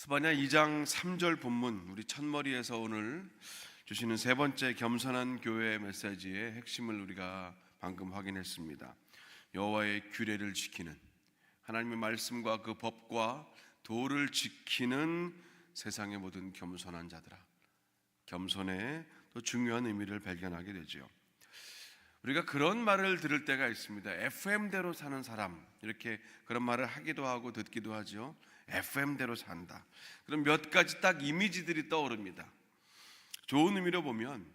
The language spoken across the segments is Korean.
스바냐 2장 3절 본문, 우리 첫머리에서 오늘 주시는 세 번째 겸손한 교회 메시지의 핵심을 우리가 방금 확인했습니다. 여호와의 규례를 지키는, 하나님의 말씀과 그 법과 도를 지키는 세상의 모든 겸손한 자들아. 겸손의 또 중요한 의미를 발견하게 되죠. 우리가 그런 말을 들을 때가 있습니다. FM대로 사는 사람, 이렇게 그런 말을 하기도 하고 듣기도 하죠. FM대로 산다. 그럼 몇 가지 딱 이미지들이 떠오릅니다. 좋은 의미로 보면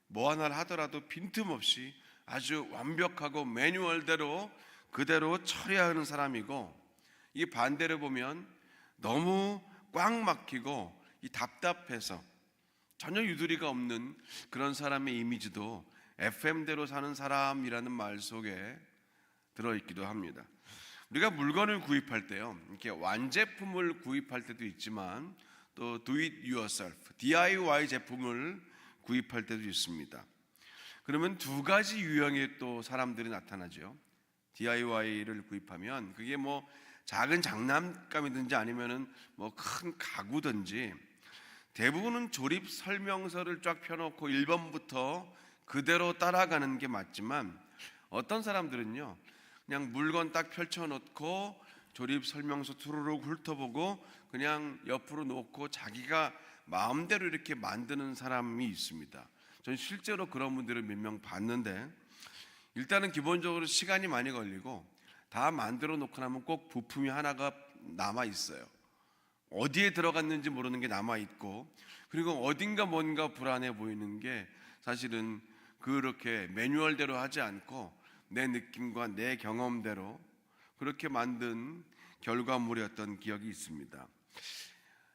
뭐 하나를 하더라도 빈틈없이 아주 완벽하고 매뉴얼대로 그대로 처리하는 사람이고, 이 반대로 보면 너무 꽉 막히고 이 답답해서 전혀 유두리가 없는 그런 사람의 이미지도 FM대로 사는 사람이라는 말 속에 들어있기도 합니다. 우리가 물건을 구입할 때요, 이렇게 완제품을 구입할 때도 있지만 또 do it yourself, DIY 제품을 구입할 때도 있습니다. 그러면 두 가지 유형의 또 사람들이 나타나죠. DIY를 구입하면 그게 뭐 작은 장난감이든지 아니면은 뭐 큰 가구든지 대부분은 조립 설명서를 쫙 펴놓고 1번부터 그대로 따라가는 게 맞지만, 어떤 사람들은요 그냥 물건 딱 펼쳐놓고 조립 설명서 투루룩 훑어보고 그냥 옆으로 놓고 자기가 마음대로 이렇게 만드는 사람이 있습니다. 전 실제로 그런 분들을 몇 명 봤는데, 일단은 기본적으로 시간이 많이 걸리고 다 만들어 놓고 나면 꼭 부품이 하나가 남아 있어요. 어디에 들어갔는지 모르는 게 남아 있고, 그리고 어딘가 뭔가 불안해 보이는 게 사실은 그렇게 매뉴얼대로 하지 않고 내 느낌과 내 경험대로 그렇게 만든 결과물이었던 기억이 있습니다.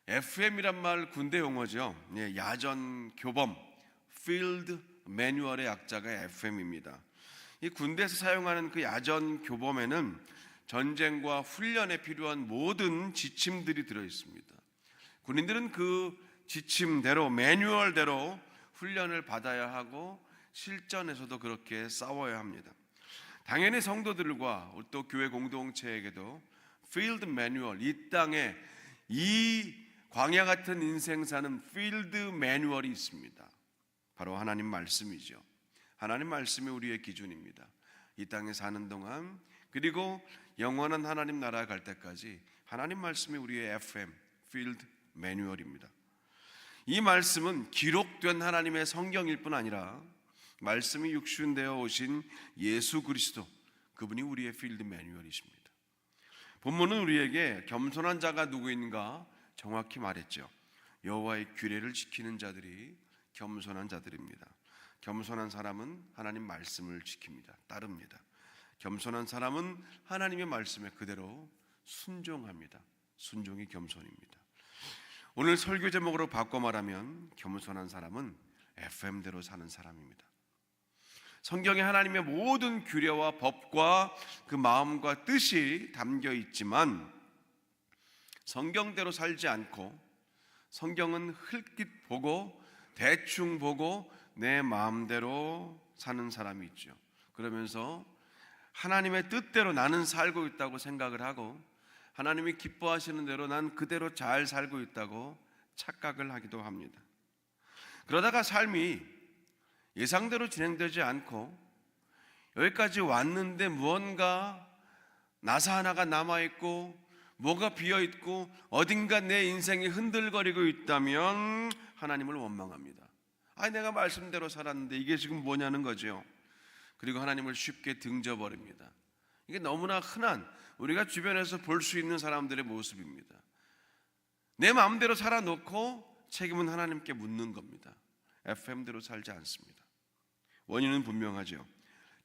FM이란 말 군대 용어죠. 야전 교범, Field Manual의 약자가 FM입니다. 이 군대에서 사용하는 그 야전 교범에는 전쟁과 훈련에 필요한 모든 지침들이 들어 있습니다. 군인들은 그 지침대로, 매뉴얼대로 훈련을 받아야 하고 실전에서도 그렇게 싸워야 합니다. 당연히 성도들과 또 교회 공동체에게도 필드 매뉴얼, 이 땅에 이 광야 같은 인생 사는 필드 매뉴얼이 있습니다. 바로 하나님 말씀이죠. 하나님 말씀이 우리의 기준입니다. 이 땅에 사는 동안, 그리고 영원한 하나님 나라에 갈 때까지 하나님 말씀이 우리의 FM, 필드 매뉴얼입니다. 이 말씀은 기록된 하나님의 성경일 뿐 아니라 말씀이 육신되어 오신 예수 그리스도, 그분이 우리의 필드 매뉴얼이십니다. 본문은 우리에게 겸손한 자가 누구인가 정확히 말했죠. 여호와의 규례를 지키는 자들이 겸손한 자들입니다. 겸손한 사람은 하나님 말씀을 지킵니다. 따릅니다. 겸손한 사람은 하나님의 말씀에 그대로 순종합니다. 순종이 겸손입니다. 오늘 설교 제목으로 바꿔 말하면 겸손한 사람은 FM대로 사는 사람입니다. 성경에 하나님의 모든 규례와 법과 그 마음과 뜻이 담겨 있지만 성경대로 살지 않고 성경은 흘낏 보고 대충 보고 내 마음대로 사는 사람이 있죠. 그러면서 하나님의 뜻대로 나는 살고 있다고 생각을 하고 하나님이 기뻐하시는 대로 난 그대로 잘 살고 있다고 착각을 하기도 합니다. 그러다가 삶이 예상대로 진행되지 않고 여기까지 왔는데 무언가 나사 하나가 남아있고 뭐가 비어있고 어딘가 내 인생이 흔들거리고 있다면 하나님을 원망합니다. 내가 말씀대로 살았는데 이게 지금 뭐냐는 거죠. 그리고 하나님을 쉽게 등져버립니다. 이게 너무나 흔한, 우리가 주변에서 볼 수 있는 사람들의 모습입니다. 내 마음대로 살아놓고 책임은 하나님께 묻는 겁니다. FM대로 살지 않습니다. 원인은 분명하죠.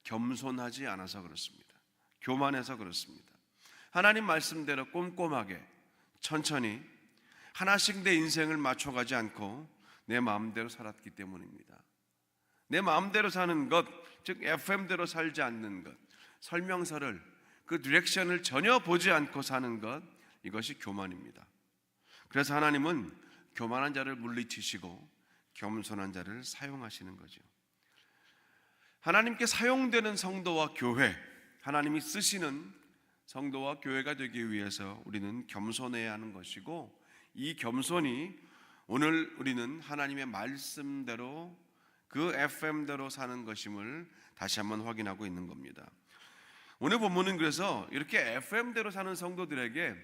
겸손하지 않아서 그렇습니다. 교만해서 그렇습니다. 하나님 말씀대로 꼼꼼하게 천천히 하나씩 내 인생을 맞춰가지 않고 내 마음대로 살았기 때문입니다. 내 마음대로 사는 것, 즉 FM대로 살지 않는 것, 설명서를, 그 디렉션을 전혀 보지 않고 사는 것, 이것이 교만입니다. 그래서 하나님은 교만한 자를 물리치시고 겸손한 자를 사용하시는 거죠. 하나님께 사용되는 성도와 교회, 하나님이 쓰시는 성도와 교회가 되기 위해서 우리는 겸손해야 하는 것이고, 이 겸손이 오늘 우리는 하나님의 말씀대로 그 FM대로 사는 것임을 다시 한번 확인하고 있는 겁니다. 오늘 본문은 그래서 이렇게 FM대로 사는 성도들에게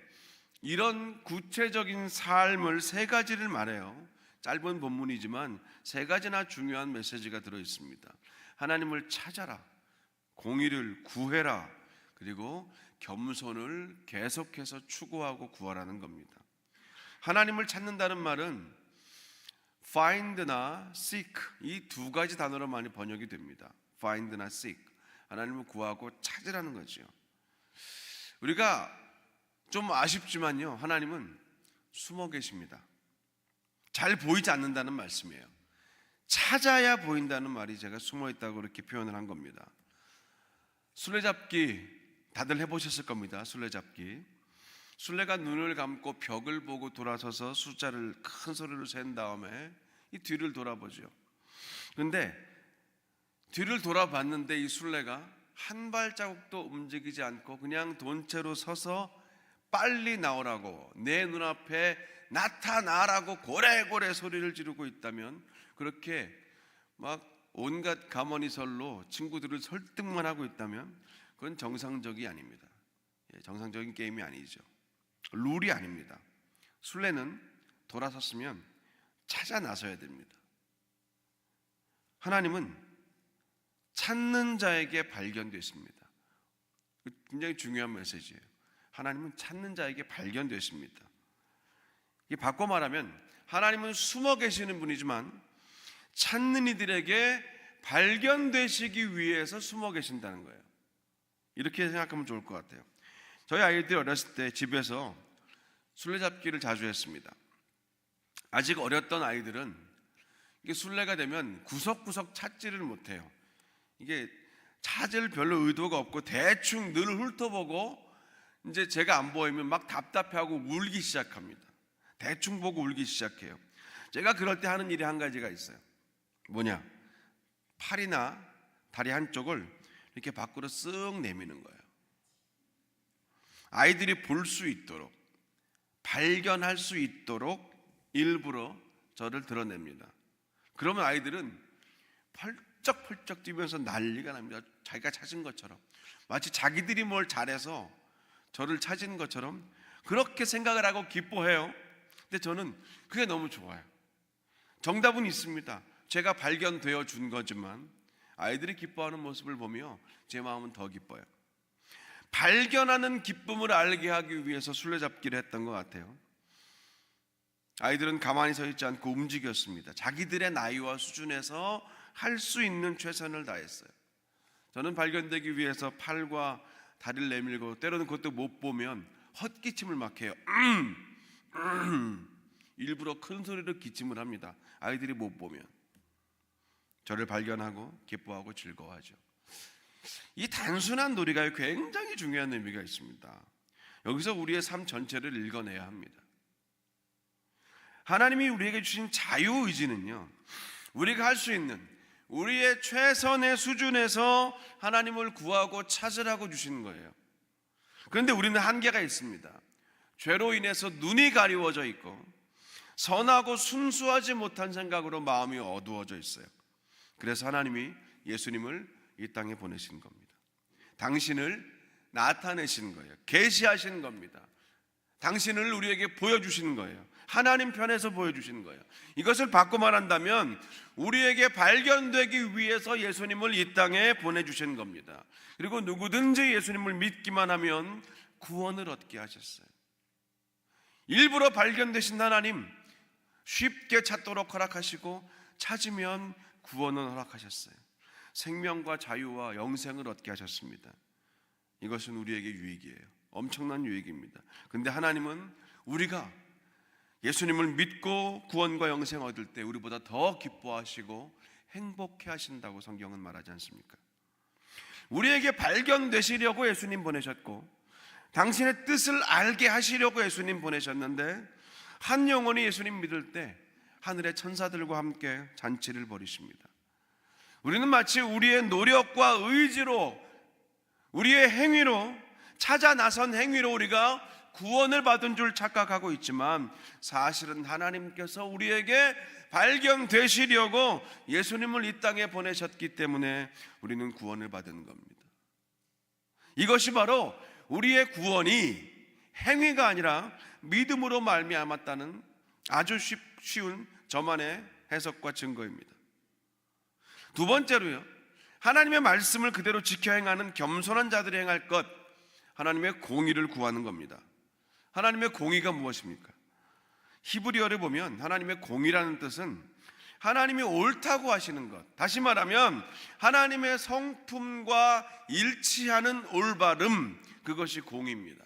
이런 구체적인 삶을 세 가지를 말해요. 짧은 본문이지만 세 가지나 중요한 메시지가 들어 있습니다. 하나님을 찾아라, 공의를 구해라, 그리고 겸손을 계속해서 추구하고 구하라는 겁니다. 하나님을 찾는다는 말은 find나 seek, 이 두 가지 단어로 많이 번역이 됩니다. find나 seek, 하나님을 구하고 찾으라는 거죠. 우리가 좀 아쉽지만요, 하나님은 숨어 계십니다. 잘 보이지 않는다는 말씀이에요. 찾아야 보인다는 말이 제가 숨어 있다고 이렇게 표현을 한 겁니다. 술래잡기 다들 해보셨을 겁니다. 술래잡기. 술래가 눈을 감고 벽을 보고 돌아서서 숫자를 큰 소리로 센 다음에 이 뒤를 돌아보죠. 그런데 뒤를 돌아봤는데 이 술래가 한 발자국도 움직이지 않고 그냥 돈채로 서서 빨리 나오라고, 내 눈앞에 나타나라고 고래고래 소리를 지르고 있다면, 그렇게 막 온갖 가머니설로 친구들을 설득만 하고 있다면 그건 정상적이 아닙니다. 정상적인 게임이 아니죠. 룰이 아닙니다. 술래는 돌아섰으면 찾아 나서야 됩니다. 하나님은 찾는 자에게 발견됐습니다. 굉장히 중요한 메시지예요. 하나님은 찾는 자에게 발견됐습니다. 이게 바꿔 말하면 하나님은 숨어 계시는 분이지만 찾는 이들에게 발견되시기 위해서 숨어 계신다는 거예요. 이렇게 생각하면 좋을 것 같아요. 저희 아이들이 어렸을 때 집에서 술래잡기를 자주 했습니다. 아직 어렸던 아이들은 이게 술래가 되면 구석구석 찾지를 못해요. 이게 찾을 별로 의도가 없고 대충 늘 훑어보고 이제 제가 안 보이면 막 답답해하고 울기 시작합니다. 대충 보고 울기 시작해요. 제가 그럴 때 하는 일이 한 가지가 있어요. 뭐냐? 팔이나 다리 한쪽을 이렇게 밖으로 쓱 내미는 거예요. 아이들이 볼 수 있도록, 발견할 수 있도록 일부러 저를 드러냅니다. 그러면 아이들은 펄쩍펄쩍 뛰면서 난리가 납니다. 자기가 찾은 것처럼, 마치 자기들이 뭘 잘해서 저를 찾은 것처럼 그렇게 생각을 하고 기뻐해요. 근데 저는 그게 너무 좋아요. 정답은 있습니다. 제가 발견되어 준 거지만 아이들이 기뻐하는 모습을 보며 제 마음은 더 기뻐요. 발견하는 기쁨을 알게 하기 위해서 술래잡기를 했던 것 같아요. 아이들은 가만히 서 있지 않고 움직였습니다. 자기들의 나이와 수준에서 할 수 있는 최선을 다했어요. 저는 발견되기 위해서 팔과 다리를 내밀고 때로는 그것도 못 보면 헛기침을 막 해요. 일부러 큰 소리로 기침을 합니다. 아이들이 못 보면. 저를 발견하고 기뻐하고 즐거워하죠. 이 단순한 놀이가 굉장히 중요한 의미가 있습니다. 여기서 우리의 삶 전체를 읽어내야 합니다. 하나님이 우리에게 주신 자유의지는요, 우리가 할 수 있는 우리의 최선의 수준에서 하나님을 구하고 찾으라고 주신 거예요. 그런데 우리는 한계가 있습니다. 죄로 인해서 눈이 가리워져 있고 선하고 순수하지 못한 생각으로 마음이 어두워져 있어요. 그래서 하나님이 예수님을 이 땅에 보내신 겁니다. 당신을 나타내신 거예요. 계시하신 겁니다. 당신을 우리에게 보여주시는 거예요. 하나님 편에서 보여주시는 거예요. 이것을 바꿔 말한다면 우리에게 발견되기 위해서 예수님을 이 땅에 보내주신 겁니다. 그리고 누구든지 예수님을 믿기만 하면 구원을 얻게 하셨어요. 일부러 발견되신 하나님, 쉽게 찾도록 허락하시고 찾으면 구원을 허락하셨어요. 생명과 자유와 영생을 얻게 하셨습니다. 이것은 우리에게 유익이에요. 엄청난 유익입니다. 그런데 하나님은 우리가 예수님을 믿고 구원과 영생 얻을 때 우리보다 더 기뻐하시고 행복해 하신다고 성경은 말하지 않습니까? 우리에게 발견되시려고 예수님 보내셨고 당신의 뜻을 알게 하시려고 예수님 보내셨는데 한 영혼이 예수님 믿을 때 하늘의 천사들과 함께 잔치를 벌이십니다. 우리는 마치 우리의 노력과 의지로, 우리의 행위로, 찾아 나선 행위로 우리가 구원을 받은 줄 착각하고 있지만 사실은 하나님께서 우리에게 발견되시려고 예수님을 이 땅에 보내셨기 때문에 우리는 구원을 받은 겁니다. 이것이 바로 우리의 구원이 행위가 아니라 믿음으로 말미암았다는 아주 쉬운 저만의 해석과 증거입니다. 두 번째로요, 하나님의 말씀을 그대로 지켜 행하는 겸손한 자들이 행할 것, 하나님의 공의를 구하는 겁니다. 하나님의 공의가 무엇입니까? 히브리어를 보면 하나님의 공의라는 뜻은 하나님이 옳다고 하시는 것, 다시 말하면 하나님의 성품과 일치하는 올바름, 그것이 공의입니다.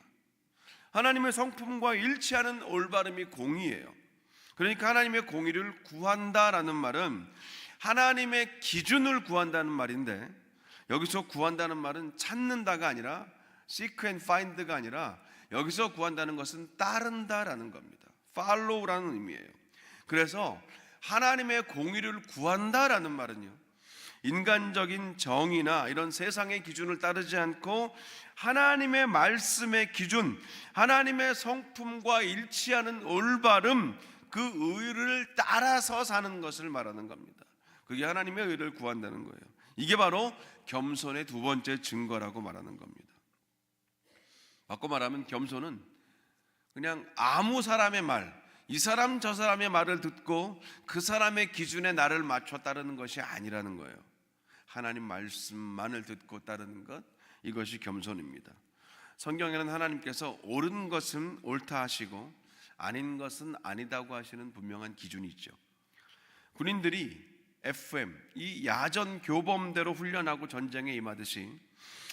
하나님의 성품과 일치하는 올바름이 공의예요. 그러니까 하나님의 공의를 구한다라는 말은 하나님의 기준을 구한다는 말인데, 여기서 구한다는 말은 찾는다가 아니라 seek and find가 아니라 여기서 구한다는 것은 따른다라는 겁니다. follow라는 의미예요. 그래서 하나님의 공의를 구한다라는 말은요, 인간적인 정의나 이런 세상의 기준을 따르지 않고 하나님의 말씀의 기준, 하나님의 성품과 일치하는 올바름, 그 의를 따라서 사는 것을 말하는 겁니다. 그게 하나님의 의를 구한다는 거예요. 이게 바로 겸손의 두 번째 증거라고 말하는 겁니다. 바꿔 말하면 겸손은 그냥 아무 사람의 말, 이 사람 저 사람의 말을 듣고 그 사람의 기준에 나를 맞춰 따르는 것이 아니라는 거예요. 하나님 말씀만을 듣고 따르는 것, 이것이 겸손입니다. 성경에는 하나님께서 옳은 것은 옳다 하시고 아닌 것은 아니다고 하시는 분명한 기준이 있죠. 군인들이 FM, 이 야전 교범대로 훈련하고 전쟁에 임하듯이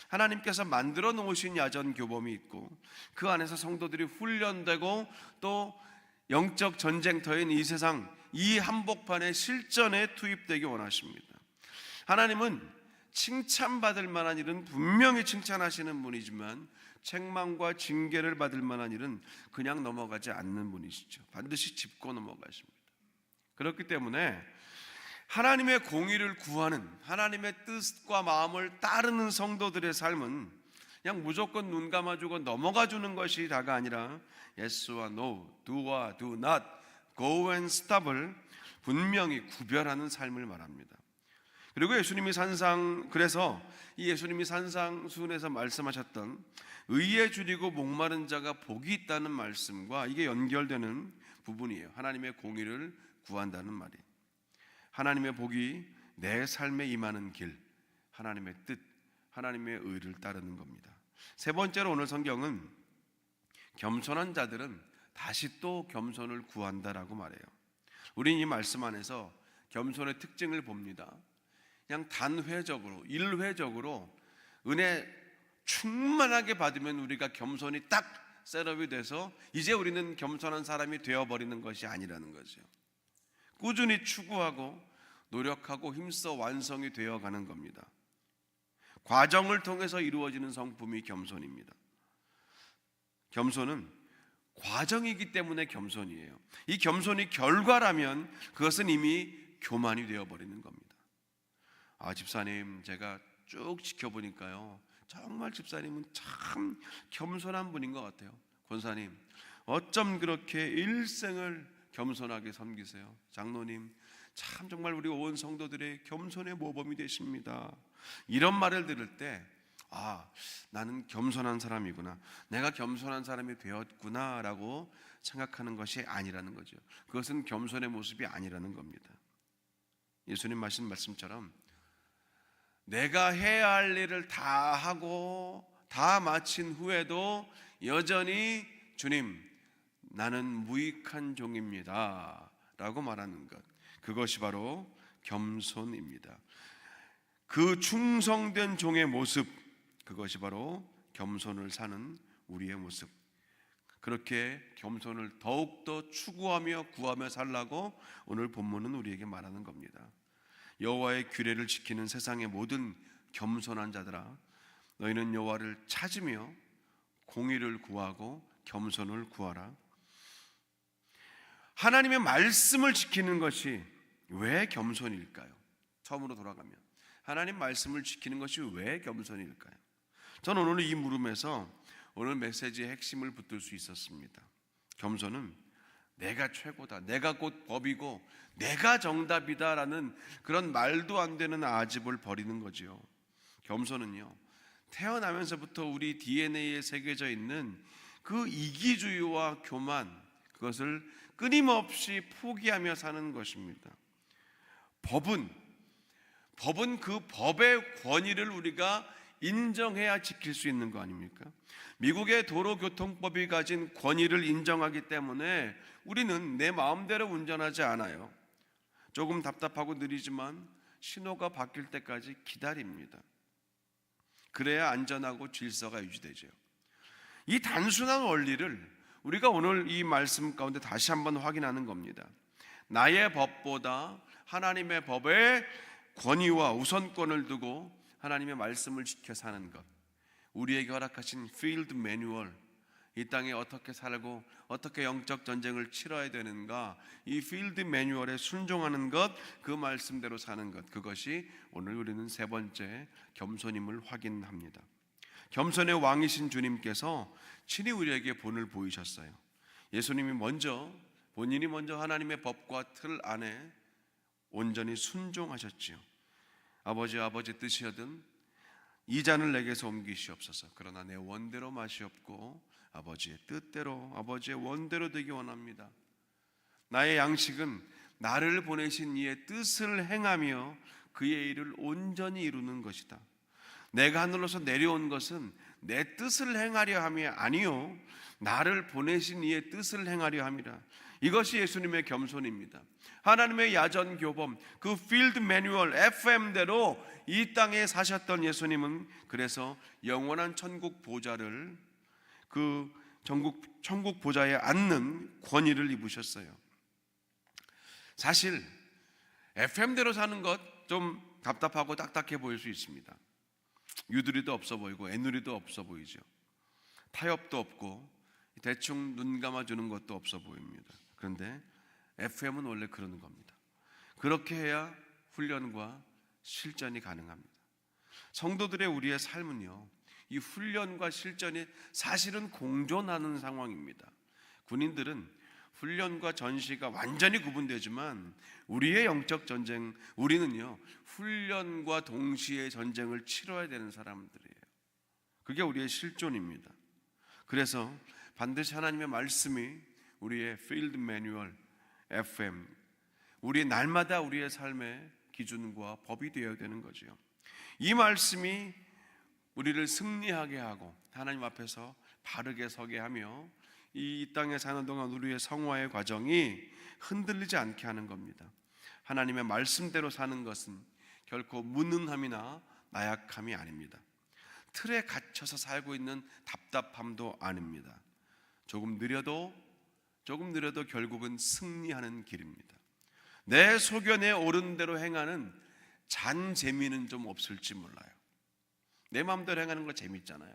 하나님께서 만들어 놓으신 야전 교범이 있고 그 안에서 성도들이 훈련되고 또 영적 전쟁터인 이 세상, 이 한복판의 실전에 투입되기 원하십니다. 하나님은 칭찬받을 만한 일은 분명히 칭찬하시는 분이지만 책망과 징계를 받을 만한 일은 그냥 넘어가지 않는 분이시죠. 반드시 짚고 넘어가십니다. 그렇기 때문에 하나님의 공의를 구하는, 하나님의 뜻과 마음을 따르는 성도들의 삶은 그냥 무조건 눈 감아주고 넘어가주는 것이 다가 아니라 Yes와 No, Do와 Do Not, Go and Stop을 분명히 구별하는 삶을 말합니다. 그리고 예수님이 그래서 이 예수님이 산상수훈에서 말씀하셨던 의에 줄이고 목마른 자가 복이 있다는 말씀과 이게 연결되는 부분이에요. 하나님의 공의를 구한다는 말이, 하나님의 복이 내 삶에 임하는 길, 하나님의 뜻, 하나님의 의를 따르는 겁니다. 세 번째로 오늘 성경은 겸손한 자들은 다시 또 겸손을 구한다라고 말해요. 우리는 이 말씀 안에서 겸손의 특징을 봅니다. 그냥 단회적으로, 일회적으로 은혜 충만하게 받으면 우리가 겸손이 딱 셋업이 돼서 이제 우리는 겸손한 사람이 되어버리는 것이 아니라는 거죠. 꾸준히 추구하고 노력하고 힘써 완성이 되어가는 겁니다. 과정을 통해서 이루어지는 성품이 겸손입니다. 겸손은 과정이기 때문에 겸손이에요. 이 겸손이 결과라면 그것은 이미 교만이 되어버리는 겁니다. 집사님, 제가 쭉 지켜보니까요, 정말 집사님은 참 겸손한 분인 것 같아요. 권사님, 어쩜 그렇게 일생을 겸손하게 섬기세요? 장로님, 참 정말 우리 온 성도들의 겸손의 모범이 되십니다. 이런 말을 들을 때 나는 겸손한 사람이구나, 내가 겸손한 사람이 되었구나 라고 생각하는 것이 아니라는 거죠. 그것은 겸손의 모습이 아니라는 겁니다. 예수님 하신 말씀처럼 내가 해야 할 일을 다 하고 다 마친 후에도 여전히 주님, 나는 무익한 종입니다 라고 말하는 것, 그것이 바로 겸손입니다. 그 충성된 종의 모습, 그것이 바로 겸손을 사는 우리의 모습. 그렇게 겸손을 더욱더 추구하며 구하며 살라고 오늘 본문은 우리에게 말하는 겁니다. 여호와의 규례를 지키는 세상의 모든 겸손한 자들아, 너희는 여호와를 찾으며 공의를 구하고 겸손을 구하라. 하나님의 말씀을 지키는 것이 왜 겸손일까요? 처음으로 돌아가면 하나님 말씀을 지키는 것이 왜 겸손일까요? 저는 오늘 이 물음에서 오늘 메시지의 핵심을 붙들 수 있었습니다. 겸손은 내가 최고다, 내가 곧 법이고 내가 정답이다라는 그런 말도 안 되는 아집을 버리는 거지요. 겸손은요, 태어나면서부터 우리 DNA에 새겨져 있는 그 이기주의와 교만, 그것을 끊임없이 포기하며 사는 것입니다. 법은 그 법의 권위를 우리가 인정해야 지킬 수 있는 거 아닙니까? 미국의 도로교통법이 가진 권위를 인정하기 때문에 우리는 내 마음대로 운전하지 않아요. 조금 답답하고 느리지만 신호가 바뀔 때까지 기다립니다. 그래야 안전하고 질서가 유지되죠. 이 단순한 원리를 우리가 오늘 이 말씀 가운데 다시 한번 확인하는 겁니다. 나의 법보다 하나님의 법에 권위와 우선권을 두고 하나님의 말씀을 지켜 사는 것, 우리에게 허락하신 필드 매뉴얼, 이 땅에 어떻게 살고 어떻게 영적 전쟁을 치러야 되는가, 이 필드 매뉴얼에 순종하는 것, 그 말씀대로 사는 것, 그것이 오늘 우리는 세 번째 겸손임을 확인합니다. 겸손의 왕이신 주님께서 친히 우리에게 본을 보이셨어요. 예수님이 본인이 먼저 하나님의 법과 틀 안에 온전히 순종하셨지요. 아버지 뜻이여든 이 잔을 내게서 옮기시옵소서. 그러나 내 원대로 마시옵고 아버지의 뜻대로, 아버지의 원대로 되기 원합니다. 나의 양식은 나를 보내신 이의 뜻을 행하며 그의 일을 온전히 이루는 것이다. 내가 하늘로서 내려온 것은 내 뜻을 행하려 함이 아니요 나를 보내신 이의 뜻을 행하려 함이라. 이것이 예수님의 겸손입니다. 하나님의 야전 교범, 그 필드 매뉴얼 FM대로 이 땅에 사셨던 예수님은 그래서 영원한 천국 보좌를, 그 천국 보좌에 앉는 권위를 입으셨어요. 사실 FM대로 사는 것 좀 답답하고 딱딱해 보일 수 있습니다. 유두리도 없어 보이고 애누리도 없어 보이죠. 타협도 없고 대충 눈 감아주는 것도 없어 보입니다. 그런데 FM은 원래 그러는 겁니다. 그렇게 해야 훈련과 실전이 가능합니다. 성도들의 우리의 삶은요, 이 훈련과 실전이 사실은 공존하는 상황입니다. 군인들은 훈련과 전시가 완전히 구분되지만 우리의 영적 전쟁, 우리는요 훈련과 동시에 전쟁을 치러야 되는 사람들이에요. 그게 우리의 실존입니다. 그래서 반드시 하나님의 말씀이 우리의 필드 매뉴얼 FM, 우리의 날마다 우리의 삶의 기준과 법이 되어야 되는 거죠. 이 말씀이 우리를 승리하게 하고 하나님 앞에서 바르게 서게 하며 이 땅에 사는 동안 우리의 성화의 과정이 흔들리지 않게 하는 겁니다. 하나님의 말씀대로 사는 것은 결코 무능함이나 나약함이 아닙니다. 틀에 갇혀서 살고 있는 답답함도 아닙니다. 조금 느려도 결국은 승리하는 길입니다. 내 소견에 오른 대로 행하는 잔 재미는 좀 없을지 몰라요. 내 마음대로 행하는 거 재밌잖아요.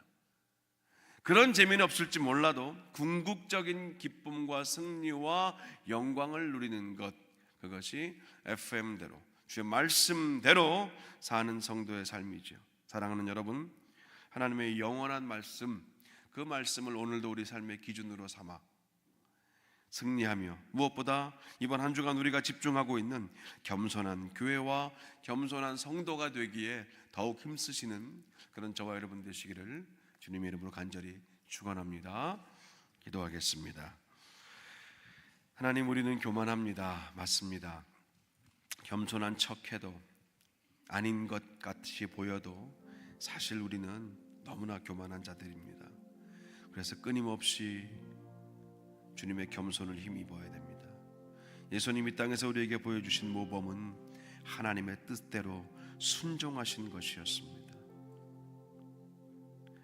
그런 재미는 없을지 몰라도 궁극적인 기쁨과 승리와 영광을 누리는 것, 그것이 FM대로, 주의 말씀대로 사는 성도의 삶이죠. 사랑하는 여러분, 하나님의 영원한 말씀, 그 말씀을 오늘도 우리 삶의 기준으로 삼아 승리하며, 무엇보다 이번 한 주간 우리가 집중하고 있는 겸손한 교회와 겸손한 성도가 되기에 더욱 힘쓰시는 그런 저와 여러분 되시기를 주님의 이름으로 간절히 축원합니다. 기도하겠습니다. 하나님, 우리는 교만합니다. 맞습니다. 겸손한 척해도 아닌 것 같이 보여도 사실 우리는 너무나 교만한 자들입니다. 그래서 끊임없이 주님의 겸손을 힘입어야 됩니다. 예수님 이 땅에서 우리에게 보여주신 모범은 하나님의 뜻대로 순종하신 것이었습니다.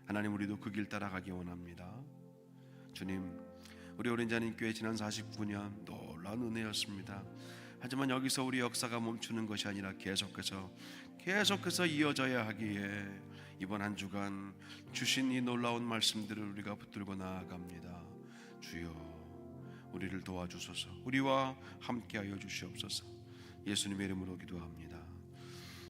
하나님, 우리도 그 길 따라가기 원합니다. 주님, 우리 오른자님 교회 지난 49년 놀라운 은혜였습니다. 하지만 여기서 우리 역사가 멈추는 것이 아니라 계속해서 이어져야 하기에 이번 한 주간 주신 이 놀라운 말씀들을 우리가 붙들고 나아갑니다. 주여, 우리를 도와주소서. 우리와 함께하여 주시옵소서. 예수님의 이름으로 기도합니다.